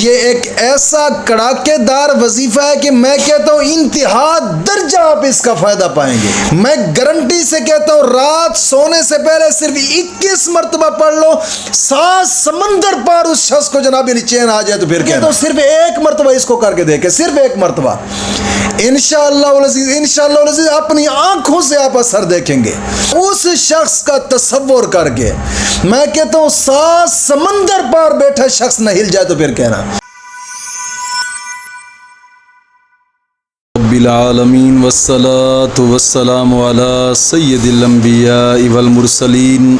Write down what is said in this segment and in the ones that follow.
ये एक ऐसा कड़ाकेदार वजीफा है कि मैं कहता हूँ इंतहा दर्जा आप इसका फायदा पाएंगे। मैं गारंटी से कहता हूँ रात सोने से पहले सिर्फ 21 मरतबा पढ़ लो, 7 समंदर पार उस शख्स को जनाब चैन आ जाए तो फिर क्या, तो सिर्फ एक मरतबा इसको करके देखे, सिर्फ एक मरतबा, इंशाअल्लाह अपनी आंखों से आप असर देखेंगे उस शख्स का तसव्वुर करके। मैं कहता हूँ 7 समंदर पार बैठा शख्स न हिल जाए तो फिर कहना। रब्बिल आलमीन वस्सलातु वस्सलामु अला सय्यिदिल अंबिया वल मुरसलीन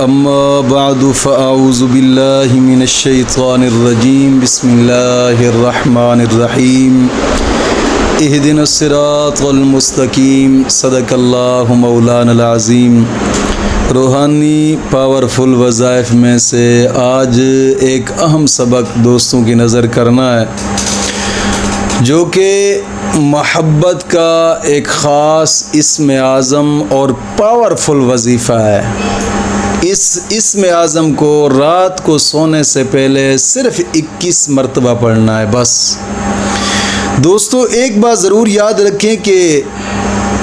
अम्मा बअदु फ़अऊज़ु बिल्लाहि मिनश शैतानिर रजीम बिस्मिल्लाहिर रहमानिर रहीम इहदिनस सिरातल मुस्तकीम सदक़ल्लाहु मौलानल अज़ीम। रूहानी पावरफुल वज़ाइफ में से आज एक अहम सबक दोस्तों की नज़र करना है, जो कि मोहब्बत का एक ख़ास इस्म आज़म और पावरफुल वजीफ़ा है। इस इस्म आज़म को रात को सोने से पहले सिर्फ़ 21 मरतबा पढ़ना है बस। दोस्तों एक बात ज़रूर याद रखें कि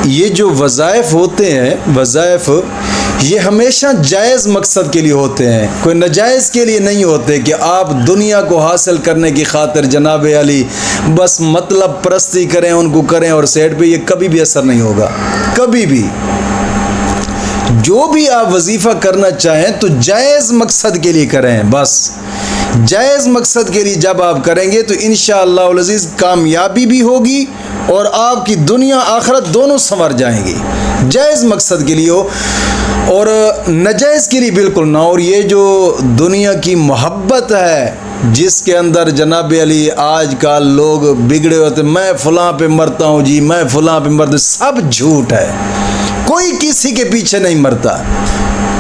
ये जो वज़ाइफ होते हैं, वज़ाइफ ये हमेशा जायज़ मकसद के लिए होते हैं, कोई नाजायज़ के लिए नहीं होते कि आप दुनिया को हासिल करने की खातिर जनाब अली बस मतलब परस्ती करें, उनको करें और सेट पे ये कभी भी असर नहीं होगा। कभी भी जो भी आप वजीफ़ा करना चाहें तो जायज़ मकसद के लिए करें बस। जायज़ मकसद के लिए जब आप करेंगे तो इंशाअल्लाह अल अज़ीज़ कामयाबी भी होगी और आपकी दुनिया आखिरत दोनों संवर जाएंगी। जायज़ मकसद के लिए हो और नाजायज़ के लिए बिल्कुल ना। और ये जो दुनिया की मोहब्बत है जिसके अंदर जनाब अली आजकल लोग बिगड़े होते, मैं फ़लाँ पे मरता हूँ जी, मैं फ़लाँ पे मरता, सब झूठ है। कोई किसी के पीछे नहीं मरता,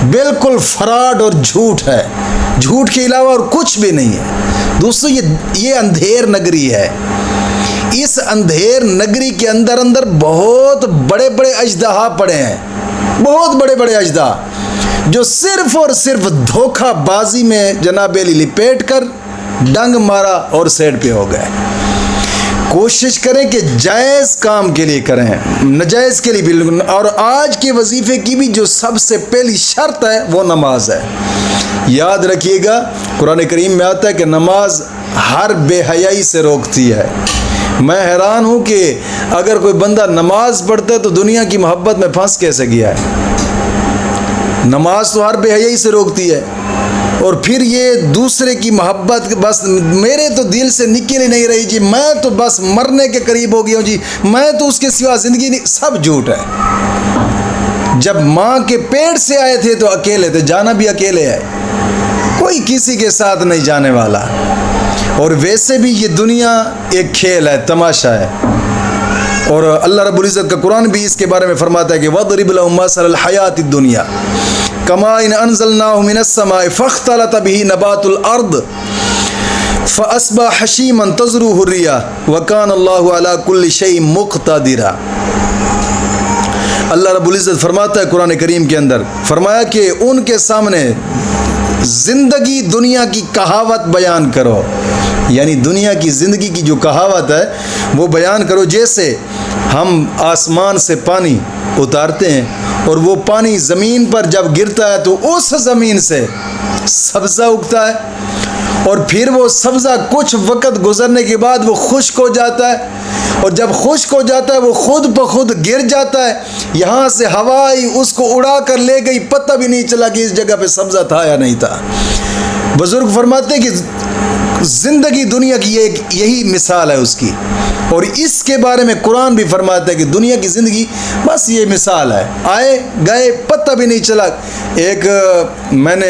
बिल्कुल फ्रॉड और झूठ है, झूठ के अलावा और कुछ भी नहीं है। दोस्तों ये अंधेर नगरी है। इस अंधेर नगरी के अंदर अंदर बहुत बड़े बड़े अजदहा पड़े हैं, बहुत बड़े बड़े अजदहा जो सिर्फ और सिर्फ धोखाबाजी में जनाब अली लिपेट कर डंग मारा और सेट पे हो गए। कोशिश करें कि जायज़ काम के लिए करें, नाजायज़ के लिए बिल्कुल। और आज के वजीफ़े की भी जो सबसे पहली शर्त है वो नमाज है। याद रखिएगा कुरान करीम में आता है कि नमाज हर बेहयाई से रोकती है। मैं हैरान हूँ कि अगर कोई बंदा नमाज पढ़ता है तो दुनिया की मोहब्बत में फंस कैसे गया है। नमाज तो हर बेहयाई से रोकती है और फिर ये दूसरे की मोहब्बत बस मेरे तो दिल से निकल ही नहीं रही जी, मैं तो बस मरने के करीब हो गया हूँ जी, मैं तो उसके सिवा ज़िंदगी नहीं। सब झूठ है। जब माँ के पेट से आए थे तो अकेले थे, जाना भी अकेले है, कोई किसी के साथ नहीं जाने वाला। और वैसे भी ये दुनिया एक खेल है, तमाशा है। और अल्लाह रब्बुल इज़्ज़त का कुरान भी इसके बारे में फरमाता है कि वज़रिब लहुम मसलल हयातिद दुनिया कमाइन अनज़लनाहु मिनस समाई फ़ख्तलत बिही नबातुल अर्द फ़अस्बह हशीमन तज़रुहु रियाह व कानल्लाहु अला कुल्लि शैइन मुक़तदिरा। अल्लाह रब्बुल इज़्ज़त फरमाता है कुरान करीम के अंदर, फरमाया कि उनके सामने ज़िंदगी दुनिया की कहावत बयान करो, यानी दुनिया की ज़िंदगी की जो कहावत है वो बयान करो। जैसे हम आसमान से पानी उतारते हैं और वो पानी ज़मीन पर जब गिरता है तो उस ज़मीन से सब्ज़ा उगता है और फिर वो सब्ज़ा कुछ वक़्त गुज़रने के बाद वो खुश्क हो जाता है और जब खुश्क हो जाता है वो खुद ब खुद गिर जाता है। यहाँ से हवाई उसको उड़ा कर ले गई, पता भी नहीं चला कि इस जगह पे सब्ज़ा था या नहीं था। बुज़ुर्ग फरमाते हैं कि ज़िंदगी दुनिया की यही मिसाल है उसकी। और इसके बारे में कुरान भी फरमाता है कि दुनिया की ज़िंदगी बस ये मिसाल है, आए गए पता भी नहीं चला। मैंने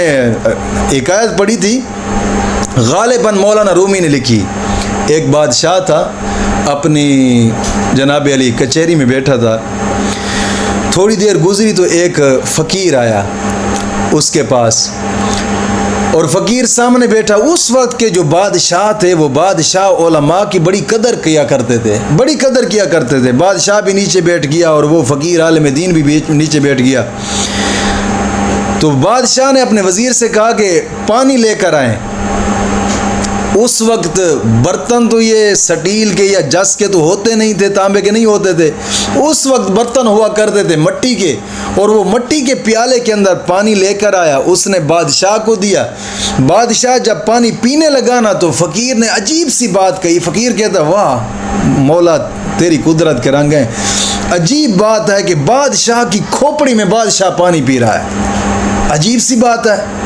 एक आयत पढ़ी थी, गालिबन मौलाना रूमी ने लिखी। एक बादशाह था, अपनी जनाब अली कचहरी में बैठा था। थोड़ी देर गुजरी तो एक फ़कीर आया उसके पास और फ़कीर सामने बैठा। उस वक्त के जो बादशाह थे वो बादशाह उलमा की बड़ी कदर किया करते थे, बड़ी कदर किया करते थे। बादशाह भी नीचे बैठ गया और वो फ़कीर आलिम दीन भी नीचे बैठ गया। तो बादशाह ने अपने वज़ीर से कहा कि पानी लेकर आएँ। उस वक्त बर्तन तो ये स्टील के या जस के तो होते नहीं थे, तांबे के नहीं होते थे। उस वक्त बर्तन हुआ करते थे मिट्टी के, और वो मिट्टी के प्याले के अंदर पानी लेकर आया, उसने बादशाह को दिया। बादशाह जब पानी पीने लगा ना तो फ़कीर ने अजीब सी बात कही। फ़कीर कहता, वाह मौला तेरी कुदरत के रंग हैं। अजीब बात है कि बादशाह की खोपड़ी में बादशाह पानी पी रहा है। अजीब सी बात है।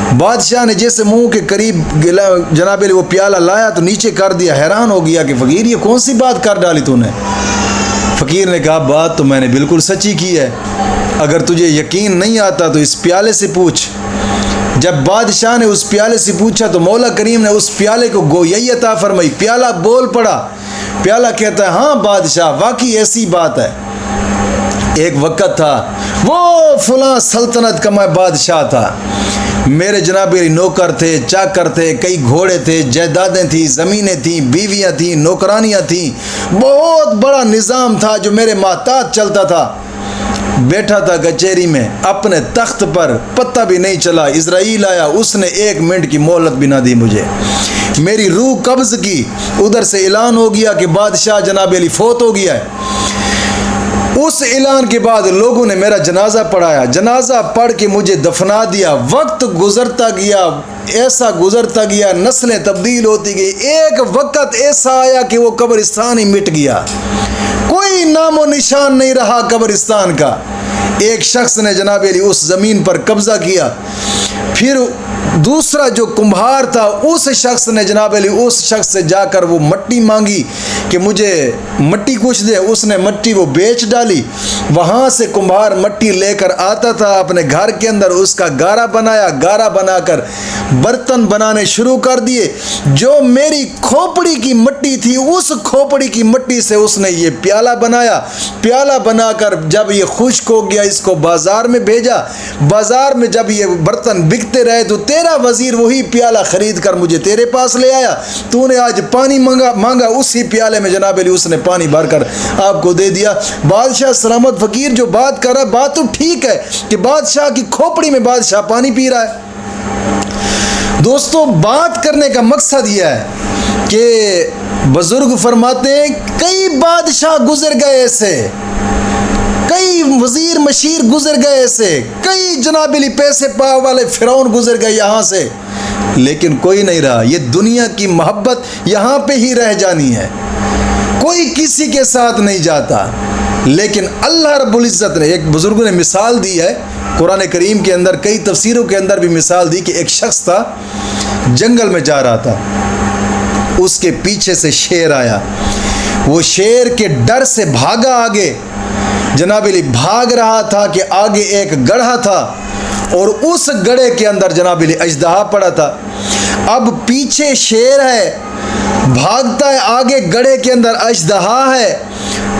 बादशाह ने जैसे मुंह के करीब जनाब वो प्याला लाया तो नीचे कर दिया। हैरान हो गया कि फ़कीर ये कौन सी बात कर डाली तूने। फ़कीर ने कहा, बात तो मैंने बिल्कुल सच्ची की है, अगर तुझे यकीन नहीं आता तो इस प्याले से पूछ। जब बादशाह ने उस प्याले से पूछा तो मौला करीम ने उस प्याले को गोयई अता फरमाई। प्याला बोल पड़ा। प्याला कहता है, हाँ बादशाह वाकई ऐसी बात है। एक वक्त था, वो फलां सल्तनत का मैं बादशाह था, मेरे जनाब नौकर थे, चाकर थे, कई घोड़े थे, जायदादें थी, ज़मीनें थी, बीवियां थी, नौकरानियां थी, बहुत बड़ा निज़ाम था जो मेरे माताहत चलता था। बैठा था कचहरी में अपने तख्त पर, पता भी नहीं चला। इज़राइल आया, उसने 1 मिनट की मोहलत भी ना दी मुझे। मेरी रूह कब्ज़ की, उधर से ऐलान हो गया कि बादशाह जनाब अली फौत हो गया है। उस ऐलान के बाद लोगों ने मेरा जनाजा पढ़ाया, जनाजा पढ़ के मुझे दफना दिया। वक्त गुजरता गया, ऐसा गुजरता गया, नस्लें तब्दील होती गई। एक वक्त ऐसा आया कि वो कब्रिस्तान ही मिट गया, कोई नामो निशान नहीं रहा कब्रिस्तान का। एक शख्स ने जनाब अली उस ज़मीन पर कब्ज़ा किया। फिर दूसरा जो कुम्हार था, उस शख्स ने जनाब अली उस शख्स से जाकर वो मिट्टी मांगी कि मुझे मिट्टी कुछ दे। उसने मिट्टी वो बेच डाली। वहाँ से कुम्हार मिट्टी लेकर आता था अपने घर के अंदर, उसका गारा बनाया। गारा बनाकर बर्तन बनाने शुरू कर दिए। जो मेरी खोपड़ी की मिट्टी थी, उस खोपड़ी की मिट्टी से उसने ये प्याला बनाया। प्याला बनाकर जब ये खुश्क हो गया, इसको बाज़ार में भेजा। बाज़ार में जब ये बर्तन बिकते रहे तो तेरा वज़ीर वही प्याला ख़रीद कर मुझे तेरे पास ले आया। तूने आज पानी मांगा, उसी प्याले में जनाब अली उसने पानी भरकर आपको दे दिया। बादशाह सलामत। फ़कीर जो बात कर रहा है, बात तो ठीक है कि बादशाह की खोपड़ी में बादशाह पानी पी रहा है। दोस्तों, बात करने का मकसद यह है कि बुजुर्ग फरमाते हैं, कई बादशाह गुजर गए ऐसे, कई वजीर मशीर गुजर गए ऐसे, कई जनाबिली पैसे पाव वाले फिरौन गुजर गए यहाँ से, लेकिन कोई नहीं रहा। ये दुनिया की मोहब्बत यहाँ पे ही रह जानी है, कोई किसी के साथ नहीं जाता। लेकिन अल्लाह रब्बुल इज़्ज़त ने, एक बुजुर्ग ने मिसाल दी है कुरान करीम के अंदर, कई तफसीरों के अंदर भी मिसाल दी कि एक शख्स था, जंगल में जा रहा था, उसके पीछे से शेर आया। वो शेर के डर से भागा आगे, जनाबिली भाग रहा था कि आगे एक गड्ढा था और उस गड्ढे के अंदर जनाबिली अजदहा पड़ा था। अब पीछे शेर है, भागता है, आगे गड्ढे के अंदर अजदहा है।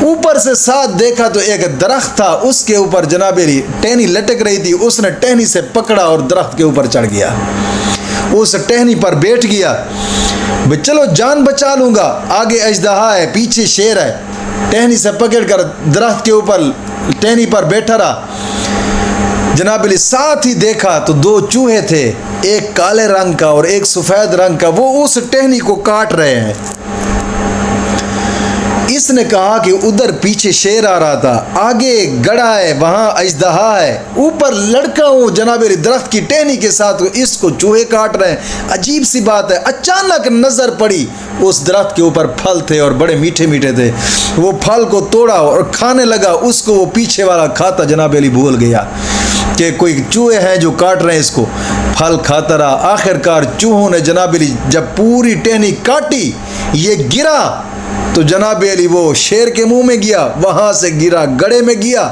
ऊपर से साथ देखा तो एक दरख्त था, उसके ऊपर जनाबिली टहनी लटक रही थी। उसने टहनी से पकड़ा और दरख्त के ऊपर चढ़ गया, उस टहनी पर बैठ गया। भाई चलो जान बचा लूँगा, आगे अजदहा है, पीछे शेर है। टहनी से पकड़कर दरख्त के ऊपर टहनी पर बैठा रहा। जनाबिली साथ ही देखा तो 2 चूहे थे, एक काले रंग का और एक सफ़ेद रंग का, वो उस टहनी को काट रहे हैं। इसने कहा कि उधर पीछे शेर आ रहा था, आगे गड्ढा है, वहाँ अजदहा है, ऊपर लड़का हूँ जनाबिली दरख्त की टहनी के साथ, इसको चूहे काट रहे हैं। अजीब सी बात है। अचानक नज़र पड़ी, उस दरख्त के ऊपर फल थे और बड़े मीठे मीठे थे। वो फल को तोड़ा और खाने लगा। उसको वो पीछे वाला खाता जनाबिली भूल गया कि कोई चूहे हैं जो काट रहे हैं इसको। फल खाता रहा। आखिरकार चूहों ने जनाबिली जब पूरी टहनी काटी, ये गिरा तो जनाब अली वो शेर के मुंह में गया, वहाँ से गिरा गड्ढे में गया।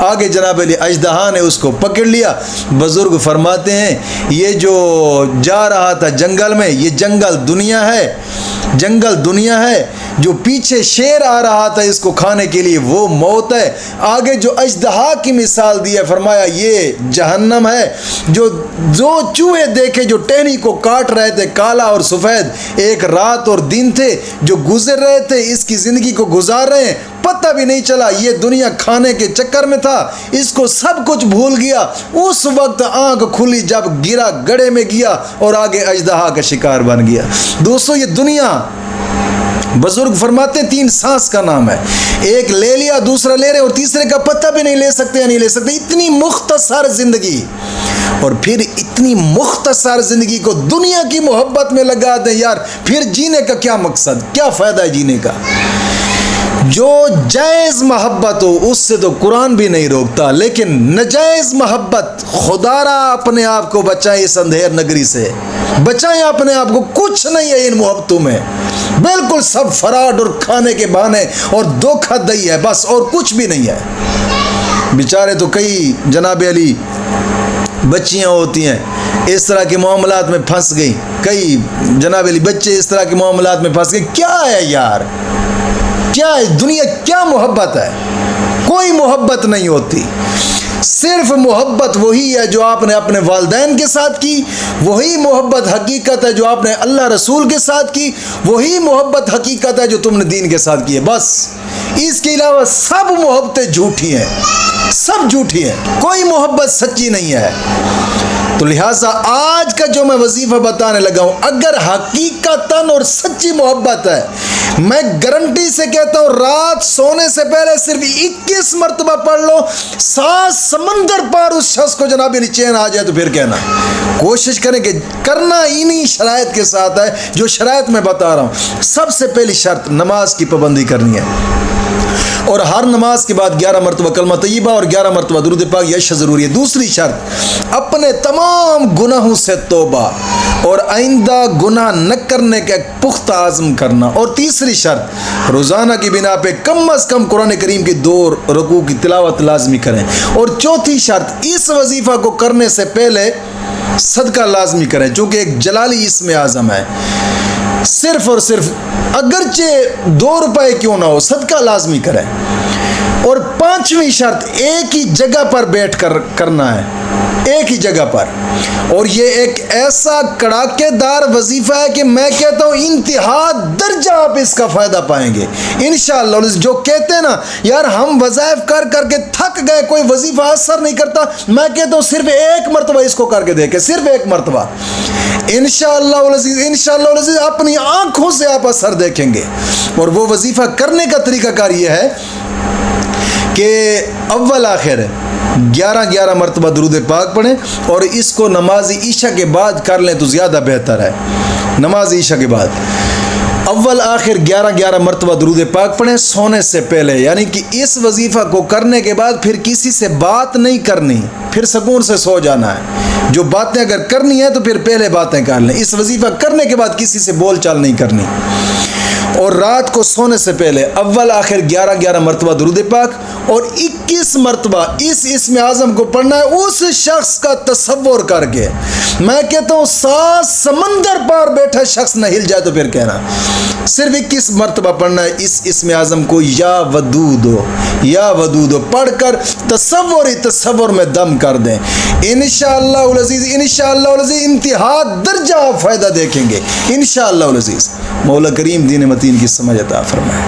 आगे जनाब अली अजदहा ने उसको पकड़ लिया। बुजुर्ग फरमाते हैं, ये जो जा रहा था जंगल में, ये जंगल दुनिया है, जंगल दुनिया है। जो पीछे शेर आ रहा था इसको खाने के लिए वो मौत है। आगे जो अजदहा की मिसाल दी है फरमाया ये जहन्नम है। जो चूहे देखे जो टहनी को काट रहे थे, काला और सफ़ेद, एक रात और दिन थे जो गुजर रहे थे, इसकी ज़िंदगी को गुजार रहे हैं, पता भी नहीं चला। ये दुनिया खाने के चक्कर में था, इसको सब कुछ भूल गया। उस वक्त आंख खुली जब गिरा, गड्ढे में गया और आगे अजदहा का शिकार बन गया। दोस्तों ये दुनिया बुजुर्ग फरमाते 3 सांस का नाम है। एक ले लिया, दूसरा ले रहे और तीसरे का पता भी नहीं ले सकते या नहीं ले सकते। इतनी मुख्तसर जिंदगी, और फिर इतनी मुख्तसर जिंदगी को दुनिया की मोहब्बत में लगा दें यार, फिर जीने का क्या मकसद, क्या फ़ायदा है जीने का। जो जायज़ मोहब्बत हो उससे तो कुरान भी नहीं रोकता, लेकिन नजायज़ मोहब्बत, खुदारा अपने आप को बचाएं इस अंधेर नगरी से, बचाएं अपने आप को। कुछ नहीं है इन मोहब्बतों में, बिल्कुल सब फराड और खाने के बहाने और धोखाधड़ी है बस, और कुछ भी नहीं है। बेचारे तो कई जनाब अली बच्चियाँ होती हैं इस तरह के मामलात में फंस गई, कई जनाब अली बच्चे इस तरह के मामलात में फंस गए। क्या है यार, क्या है दुनिया, क्या मोहब्बत है? कोई मोहब्बत नहीं होती। सिर्फ मोहब्बत वही है जो आपने अपने वालिदैन के साथ की, वही मोहब्बत हकीकत है जो आपने अल्लाह रसूल के साथ की, वही मोहब्बत हकीकत है जो तुमने दीन के साथ की है। बस इसके अलावा सब मोहब्बतें झूठी हैं, सब झूठी हैं, कोई मोहब्बत सच्ची नहीं है। तो लिहाजा आज का जो मैं वजीफा बताने लगा हूं, अगर हकीकतन और सच्ची मोहब्बत है, मैं गारंटी से कहता हूं रात सोने से पहले सिर्फ 21 मरतबा पढ़ लो, 7 समंदर पार उस शख्स को जनाब चैन आ जाए तो फिर कहना। कोशिश करें कि करना इन्हीं शराइत के साथ है जो शराइत मैं बता रहा हूं। सबसे पहली शर्त नमाज की पाबंदी करनी है, और हर नमाज के बाद 11 मरतबा कलमा तय्यबा और 11 मरतबा दुरूद पाक यश ज़रूरी है। दूसरी शर्त अपने तमाम गुनाहों से तौबा और आइंदा गुनाह न करने का पुख्ता आज़म करना। और तीसरी शर्त रोज़ाना की बिना पे कम अज़ कम कुरान करीम की 2 रुकू की तिलावत लाजमी करें। और चौथी शर्त इस वजीफ़ा को करने से पहले सदका लाजमी करें, चूँकि एक जलाली इसमें आज़म है। सिर्फ और सिर्फ अगरचे 2 रुपए क्यों ना हो, सदका लाजमी करें। और 5वीं शर्त एक ही जगह पर बैठ कर करना है, एक ही जगह पर। और ये एक ऐसा कड़ाकेदार वजीफा है कि मैं कहता हूँ इंतहा दर्जा आप इसका फ़ायदा पाएंगे इंशाअल्लाह। जो कहते हैं ना यार हम वज़ाइफ कर करके थक गए, कोई वजीफा असर नहीं करता, मैं कहता हूँ सिर्फ 1 मरतबा इसको करके देखें, सिर्फ 1 मरतबा, इंशाअल्लाह अपनी आंखों से आप असर देखेंगे। और वो वजीफा करने का तरीकाकार ये है कि अव्वल आखिर 11-11 मरतबा दुरूद पाक पढ़ें, और इसको नमाज ईशा के बाद कर लें तो ज़्यादा बेहतर है। नमाज ईशा के बाद अव्वल आखिर 11-11 मरतबा दुरूद पाक पढ़ें सोने से पहले, यानी कि इस वजीफ़ा को करने के बाद फिर किसी से बात नहीं करनी, फिर सुकून से सो जाना है। जो बातें अगर करनी है तो फिर पहले बातें कर लें, इस वजीफ़ा करने के बाद किसी से बोल चाल नहीं करनी। और रात को सोने से पहले अव्वल आखिर 11-11 मरतबा दुरूद पाक और 21 मरतबा इस इस्म आज़म को पढ़ना है उस शख्स का तसव्वुर करके। मैं कहता हूँ 7 समंदर पार बैठा शख्स न हिल जाए तो फिर कहना। सिर्फ 21 मरतबा पढ़ना है इस इस्म आज़म को, या वदूदो पढ़कर तसव्वुर में दम कर दें। इंशाअल्लाह अज़ीज़ इंतहा दर्जा फ़ायदा देखेंगे इंशाअल्लाह अज़ीज़। मौला करीम दीन मतीन की समझ अता फरमाए।